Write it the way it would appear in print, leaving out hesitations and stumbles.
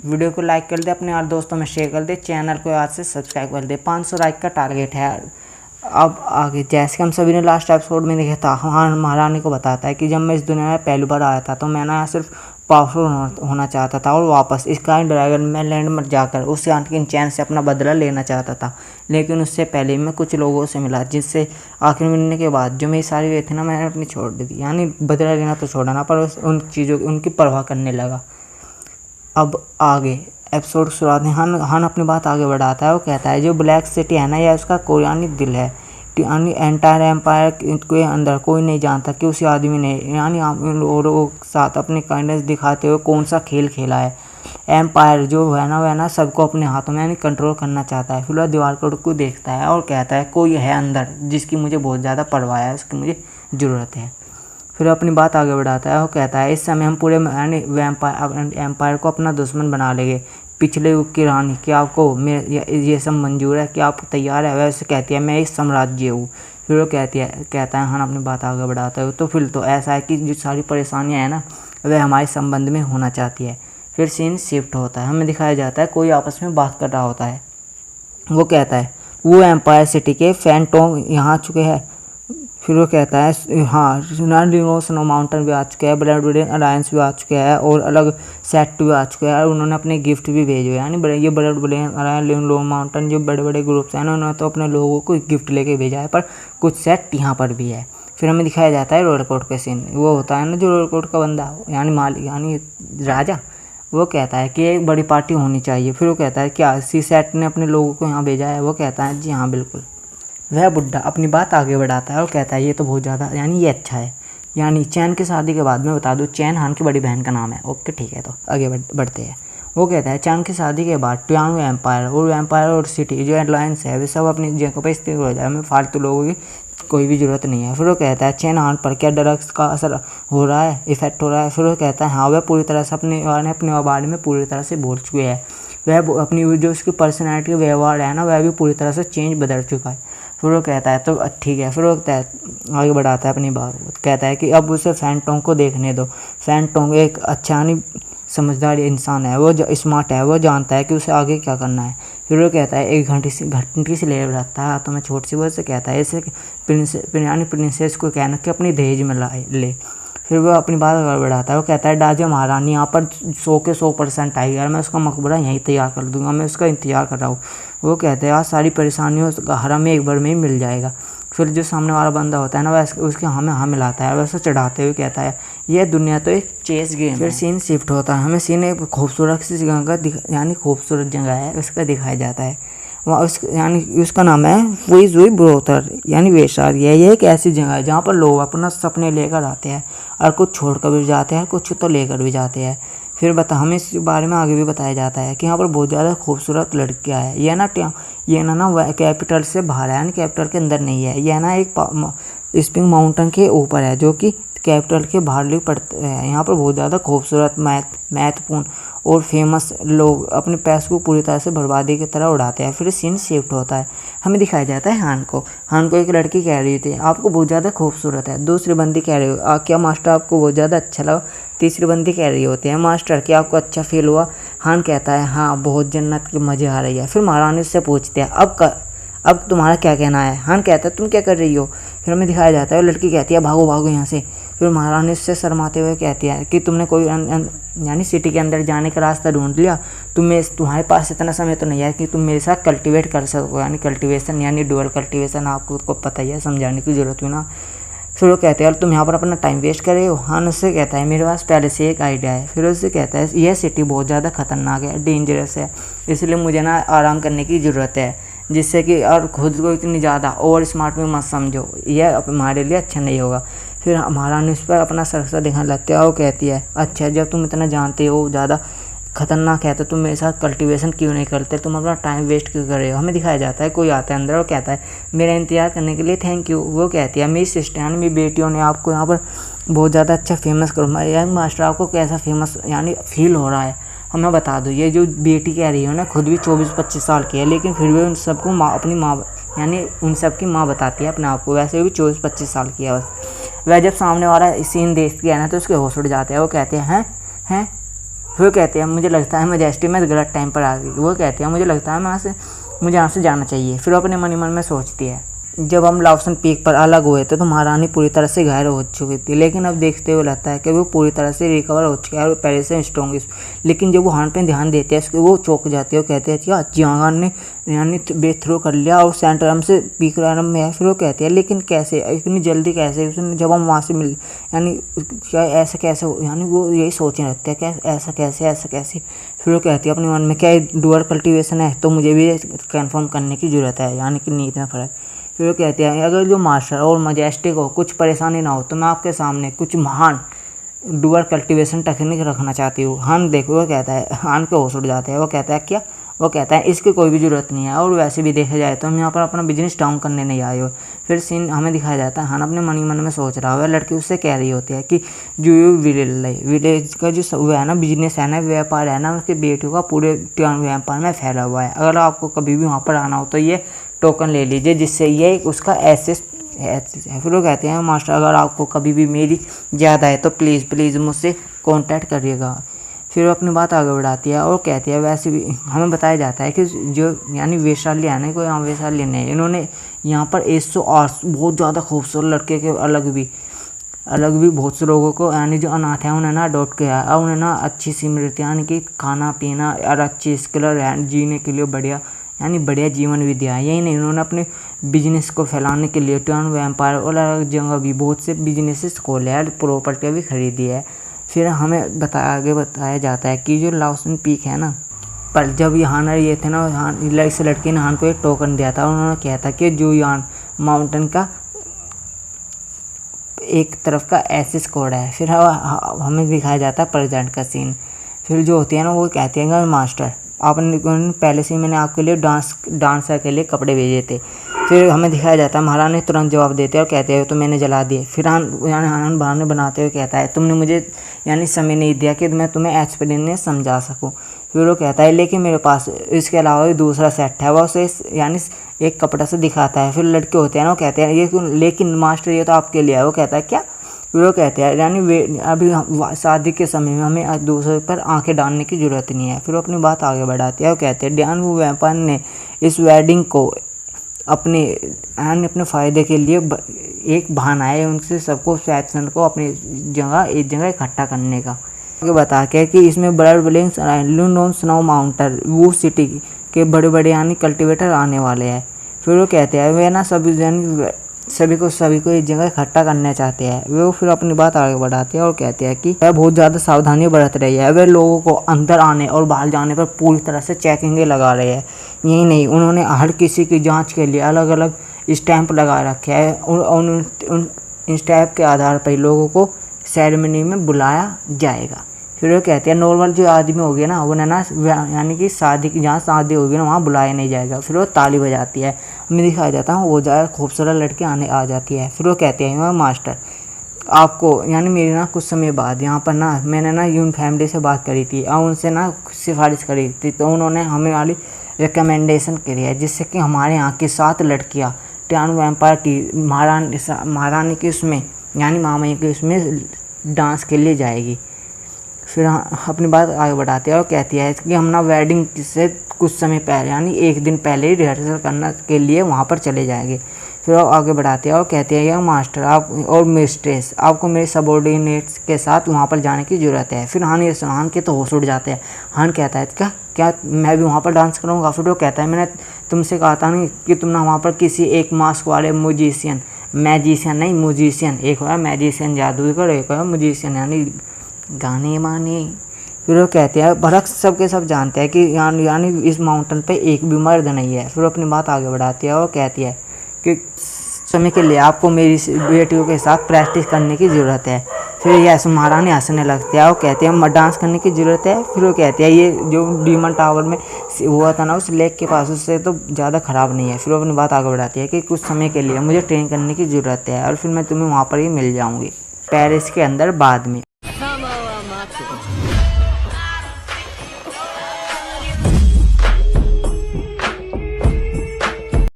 Video को like कर दे, अपने यार दोस्तों में शेयर कर दे, चैनल को याद से सब्सक्राइब कर दे। 500 लाइक का टारगेट है। अब आगे जैसे कि हम सभी ने लास्ट एपिसोड में देखा था, हाँ महारानी को बताता है कि जब मैं इस दुनिया में पहली बार आया था तो मैं ना सिर्फ पावरफुल होना चाहता था और वापस स्काई ड्रैगन में लैंड में जाकर उस आंटी चैन से अपना बदला लेना चाहता था। लेकिन उससे पहले मैं कुछ लोगों से मिला जिससे आखिर मिलने के बाद जो मेरी सारी वे थी ना मैंने अपनी छोड़ दी, यानी बदला लेना तो छोड़ा ना, पर उन चीज़ों उनकी परवाह करने लगा। अब आगे एपिसोड शुरुआत में हन अपनी बात आगे बढ़ाता है। वो कहता है जो ब्लैक सिटी है ना, यह उसका कोरियानी दिल है, यानी एंटायर एम्पायर के अंदर कोई नहीं जानता कि उस आदमी ने यानी लोगों के साथ अपनी काइंडनेस दिखाते हुए कौन सा खेल खेला है। एम्पायर जो है ना वह ना सबको अपने हाथों में यानी कंट्रोल करना चाहता है। फिर वह दीवार को देखता है और कहता है कोई है अंदर जिसकी मुझे बहुत ज़्यादा परवाह है, उसकी मुझे ज़रूरत है। फिर अपनी बात आगे बढ़ाता है। वो कहता है इस समय हम पूरे यानी एम्पायर को अपना दुश्मन बना लेंगे। पिछले युग की रानी, क्या आपको ये सब मंजूर है, क्या आप तैयार है? वैसे कहती है मैं एक साम्राज्य हूँ। फिर वो कहता है हाँ अपनी बात आगे बढ़ाता है तो फिर तो ऐसा है कि जो सारी परेशानियाँ हैं ना वह हमारे संबंध में होना चाहती है। फिर सीन शिफ्ट होता है, हमें दिखाया जाता है कोई आपस में बात कर रहा होता है। वो कहता है वो एम्पायर सिटी के फैंटोम यहाँ आ चुके हैं। फिर वो कहता है हाँ स्नो माउंटेन भी आ चुके हैं, ब्लड अलायंस भी आ चुके हैं और अलग सेट भी आ चुके हैं और उन्होंने अपने गिफ्ट भी भेजे, यानी ये ब्लड अलायंस लो माउंटेन जो बड़े बड़े ग्रुप्स हैं ना उन्होंने तो अपने लोगों को गिफ्ट लेके भेजा है, पर कुछ सेट यहाँ पर भी है। फिर हमें दिखाया जाता है रोड कोर्ट का सीन। वो होता है ना जो रोड कोर्ट का बंदा यानी मालिक यानी राजा, वो कहता है कि एक बड़ी पार्टी होनी चाहिए। फिर वो कहता है क्या सी सेट ने अपने लोगों को यहाँ भेजा है? वो कहता है जी हाँ बिल्कुल। वह बुड्ढा अपनी बात आगे बढ़ाता है और कहता है ये तो बहुत ज़्यादा यानी ये अच्छा है, यानी चैन की शादी के बाद में बता दूँ चैन हान की बड़ी बहन का नाम है। ओके ठीक है, तो आगे बढ़ते हैं। वो कहता है चैन की शादी के बाद ट्यानो एम्पायर और सिटी जो अलायंस है वे सब अपनी जगह पर स्थिर हो जाए, हमें फालतू लोगों की कोई भी ज़रूरत नहीं है। फिर वो कहता है चैन हान पर क्या ड्रग्स का असर हो रहा है, इफेक्ट हो रहा है? फिर वो कहता है हाँ वह पूरी तरह से अपने बारे में पूरी तरह से भूल चुके हैं। वह अपनी जो उसकी पर्सनैलिटी व्यवहार है ना वह भी पूरी तरह से चेंज बदल चुका है। फिर वो कहता है तो ठीक है। फिर वो आगे बढ़ाता है अपनी बात, कहता है कि अब उसे फैंटोंग को देखने दो। फैंटोंग एक अच्छा नहीं समझदार इंसान है, वो स्मार्ट है, वो जानता है कि उसे आगे क्या करना है। फिर वो कहता है एक घंटी से ले रखता है हाथों में छोटी सी, वो से कहता है इसे प्रिंसेस को कहना कि अपनी दहेज में ले। फिर वो अपनी बात आगे बढ़ाता है। वो कहता है डाजे महारानी यहाँ पर 100 के 100% आई यार, मैं उसका मकबरा यहीं तैयार कर दूंगा, मैं उसका इंतजार कर रहा हूँ। वो कहते हैं यार सारी परेशानियों का हरा में एक बार में ही मिल जाएगा। फिर जो सामने वाला बंदा होता है ना वह उसके हाँ मिलाता है, वैसे चढ़ाते हुए कहता है यह दुनिया तो एक चेस गेम। फिर सीन शिफ्ट होता है, हमें सीन एक खूबसूरत सी जगह का यानी खूबसूरत जगह है उसका दिखाया जाता है। वहाँ यानी उसका नाम है वुई ब्रोथर यानी वेशार। ये एक ऐसी जगह है जहाँ पर लोग अपना सपने लेकर आते हैं और कुछ छोड़कर भी जाते हैं, कुछ तो लेकर भी जाते हैं। फिर हमें इस बारे में आगे भी बताया जाता है कि यहाँ पर बहुत ज़्यादा खूबसूरत लड़कियाँ हैं। ये ना कैपिटल से बाहर है, यानी कैपिटल के अंदर नहीं है। यह ना एक स्प्रिंग माउंटेन के ऊपर है जो कि कैपिटल के बाहर पड़ते हैं। यहाँ पर बहुत ज़्यादा खूबसूरत महत्वपूर्ण और फेमस लोग अपने पैसे को पूरी तरह से बर्बादी की तरह उड़ाते हैं। फिर सीन शिफ्ट होता है, हमें दिखाया जाता है हान को एक लड़की कह रही थी आपको बहुत ज़्यादा खूबसूरत है। दूसरी बंदी कह रही हो क्या मास्टर आपको बहुत ज़्यादा अच्छा लगा? तीसरी बंदी कह रही होती है मास्टर क्या आपको अच्छा फील हुआ? हान कहता है हाँ बहुत जन्नत के मज़े आ रही है। फिर महारानी उससे पूछते हैं अब तुम्हारा क्या कहना है? हान कहता है तुम क्या कर रही हो? फिर हमें दिखाया जाता है लड़की कहती है भागो यहाँ से। फिर महारानी उससे शर्माते हुए कहती है कि तुमने कोई यानी सिटी के अंदर जाने का रास्ता ढूंढ लिया, तुम्हारे पास इतना समय तो नहीं है कि तुम मेरे साथ कल्टीवेट कर सको, यानी कल्टीवेशन यानी डुअल कल्टीवेशन आपको पता ही है, समझाने की ज़रूरत भी ना। फिर वो कहते हैं यार तुम यहाँ पर अपना टाइम वेस्ट कर रहे हो। हान उससे कहता है मेरे पास पहले से एक आइडिया है। फिर उससे कहता है यह सिटी बहुत ज़्यादा ख़तरनाक है, डेंजरस है, इसलिए मुझे ना आराम करने की ज़रूरत है, जिससे कि और खुद को इतनी ज़्यादा ओवर स्मार्ट में मत समझो, यह हमारे लिए अच्छा नहीं होगा। फिर महारानी उस पर अपना सरसा दिखाने लगती है और कहती है अच्छा जब तुम इतना जानते हो ज़्यादा खतरनाक है तो तुम मेरे साथ कल्टीवेशन क्यों नहीं करते, तुम अपना टाइम वेस्ट क्यों कर रहे हो? हमें दिखाया जाता है कोई आता है अंदर और कहता है मेरा इंतजार करने के लिए थैंक यू। वो कहती है मेरी सिस्टर यानी मेरी बेटियों ने आपको यहाँ पर बहुत ज़्यादा अच्छा फेमस करूँगा। यंग मास्टर आपको कैसा फेमस यानी फील हो रहा है? हमें बता दो ये जो बेटी कह रही हो ना खुद भी 24-25 साल की है, लेकिन फिर भी उन सबको अपनी माँ यानी उन सब की माँ बताती है अपने आप को, वैसे भी 24-25 साल की है बस। वह जब सामने वाला सीन देखती है ना तो उसके होश उड़ जाते हैं। वो कहते हैं फिर वो कहती है मुझे लगता है मैजेस्टी में गलत टाइम पर आ गई। वो कहती है मुझे लगता है मुझे यहाँ से जाना चाहिए। फिर वो अपने मन ही मन में सोचती है जब हम लाओसन पीक पर अलग हुए थे तो महारानी पूरी तरह से घायल हो चुकी थी, लेकिन अब देखते हुए लगता है कि वो पूरी तरह से रिकवर हो चुकी है और पहले से स्ट्रॉन्ग। लेकिन जब वो हान पे ध्यान देते हैं उसके वो चौंक जाते हैं। वो कहते हैं कि जियांगान ने यानी ब्रेक थ्रू कर लिया और सेंटर आर्म से पीक आर्म में है। फिर वो कहते हैं लेकिन कैसे, इतनी जल्दी कैसे, उसने जब हम वहाँ से मिल यानी क्या ऐसा कैसे, यानी वो यही सोचने लगते हैं क्या ऐसा कैसे। फिर वो कहती है अपने मन में क्या डुअल कल्टीवेशन है तो मुझे भी कन्फर्म करने की ज़रूरत है, यानी कि नींद में फ़र्क। फिर वो कहते हैं अगर जो मास्टर और मजेस्टिक हो कुछ परेशानी ना हो तो मैं आपके सामने कुछ महान डुअल कल्टीवेशन टेक्निक रखना चाहती हूँ। हान देखो, वो कहता है, हान के होश उड़ जाते हैं। वो कहता है क्या? वो कहता है इसकी कोई भी ज़रूरत नहीं है, और वैसे भी देखा जाए तो हम यहाँ पर अपना बिजनेस डाउन करने नहीं आए हो। फिर सीन हमें दिखाया जाता है हान अपने मन ही मन में सोच रहा है। लड़की उससे कह रही होती है कि जो विलेज का जो वो है ना बिजनेस है ना व्यापार है ना उसके बेटियों का पूरे व्यापार में फैला हुआ है। अगर आपको कभी भी वहाँ पर आना हो तो ये टोकन ले लीजिए जिससे ये उसका एक्सेस है। फिर वो कहते हैं मास्टर अगर आपको कभी भी मेरी याद आए तो प्लीज़ मुझसे कांटेक्ट करिएगा। फिर वो अपनी बात आगे बढ़ाती है और कहती है वैसे भी हमें बताया जाता है कि जो यानी वैशाली है ना, कोई यहाँ वैशाली नहीं, इन्होंने यहाँ पर 108 बहुत ज़्यादा खूबसूरत लड़के के अलग भी बहुत से लोगों को यानी जो अनाथ है उन्हें ना अडॉप्ट किया है। उन्हें ना अच्छी स्मृति यानी कि खाना पीना और अच्छी स्किल जीने के लिए बढ़िया जीवन विद्या है। यही नहीं, उन्होंने अपने बिजनेस को फैलाने के लिए टर्न वैम्पायर और अलग जगह भी बहुत से बिजनेसेस खोले हैं, प्रॉपर्टी भी खरीदी है। फिर हमें आगे बताया जाता है कि जो लाओसन पीक है ना, पर जब यहाँ ये थे ना, इस लड़के ने हान को एक टोकन दिया था। उन्होंने कहा था कि जो यहाँ माउंटेन का एक तरफ का एक्सेस कोड है। फिर हमें दिखाया जाता है प्रेजेंट का सीन। फिर जो होती है ना वो कहती है मास्टर आपने पहले से मैंने आपके लिए डांसर के लिए कपड़े भेजे थे। फिर हमें दिखाया जाता है महारानी तुरंत जवाब देते हैं और कहते हैं तो मैंने जला दिए। फिर हान बहाने बनाते हुए कहता है तुमने मुझे यानी समय नहीं दिया कि मैं तुम्हें एक्सपीरियंस समझा सकूं। फिर वो कहता है लेकिन मेरे पास इसके अलावा भी दूसरा सेट है, वो उसे यानी एक कपड़ा से दिखाता है। फिर लड़के होते हैं ना वो कहते हैं ये लेकिन मास्टर ये तो आपके लिए है। वो कहता है क्या? फिर वो कहते हैं यानी अभी शादी के समय में हमें दूसरे पर आंखें डालने की ज़रूरत नहीं है। फिर वो अपनी बात आगे बढ़ाती है। वो कहते हैं ड्यान वो व्यापार ने इस वेडिंग को अपने फ़ायदे के लिए एक बहाना है उनसे सबको फैक्शन को अपनी एक जगह इकट्ठा करने का। आगे बता के कि इसमें ब्लड ब्लिंग्स स्नो माउंटर वो सिटी के बड़े यानी कल्टीवेटर आने वाले हैं। फिर वो कहते हैं वे ना सभी को एक जगह इकट्ठा करना चाहते हैं। वो फिर अपनी बात आगे बढ़ाते हैं और कहते हैं कि वह बहुत ज़्यादा सावधानी बरत रही है। वे लोगों को अंदर आने और बाहर जाने पर पूरी तरह से चेकिंगें लगा रहे हैं। यही नहीं, उन्होंने हर किसी की जांच के लिए अलग अलग स्टैंप लगा रखे है और उन स्टैंप के आधार पर लोगों को सेरेमनी में बुलाया जाएगा। फिर वो कहते हैं नॉर्मल जो आदमी हो गया ना उन्हें ना यानी कि जहाँ शादी होगी ना वहाँ बुलाया नहीं जाएगा। फिर वो ताली बजाती है, हमें दिखाया जाता है वो ज़्यादा खूबसूरत लड़की आने आ जाती है। फिर वो कहते हैं मास्टर आपको यानी मेरी ना कुछ समय बाद यहाँ पर ना मैंने ना यून फैमिली से बात करी थी और उनसे ना सिफारिश करी थी, तो उन्होंने हमें वाली रिकमेंडेशन करी है जिससे कि हमारे यहाँ की 7 लड़कियाँ ट्यान वैम्पायर की महारानी की उसमें यानी मामा की उसमें डांस के लिए जाएगी। फिर अपनी बात आगे बढ़ाती है और कहती है कि हम ना वेडिंग से कुछ समय पहले यानी एक दिन पहले ही रिहर्सल करने के लिए वहाँ पर चले जाएंगे। फिर वो आगे बढ़ाती है और कहती है कि मास्टर आप और मिस्ट्रेस आपको मेरे सबॉर्डिनेट्स के साथ वहाँ पर जाने की ज़रूरत है। फिर हान के तो होश उड़ जाते हैं। हान कहता है क्या मैं भी वहाँ पर डांस करूँगा? फिर वो कहता है मैंने तुमसे कहा था नहीं कि तुम ना वहाँ पर किसी एक मास्क वाले मैजिशियन नहीं म्यूजिशियन, एक हुआ मैजिशियन जादूगर, एक हुआ म्यूजिशियन यानी गाने माने। फिर वो कहते हैं भरक सब के सब जानते हैं कि यानी इस माउंटेन पे एक भी मर्द नहीं है। फिर अपनी बात आगे बढ़ाती है और कहती है कि समय के लिए आपको मेरी बेटियों के साथ प्रैक्टिस करने की ज़रूरत है। फिर यह महारानी हंसने लगती है और कहते हैं डांस करने की ज़रूरत है। फिर वो कहती है ये जो डीमन टावर में हुआ था ना उस लेक के पास उससे तो ज़्यादा ख़राब नहीं है। फिर वो अपनी बात आगे बढ़ाती है कि कुछ समय के लिए मुझे ट्रेन करने की ज़रूरत है और फिर मैं तुम्हें वहाँ पर ही मिल जाऊँगी पेरिस के अंदर बाद में।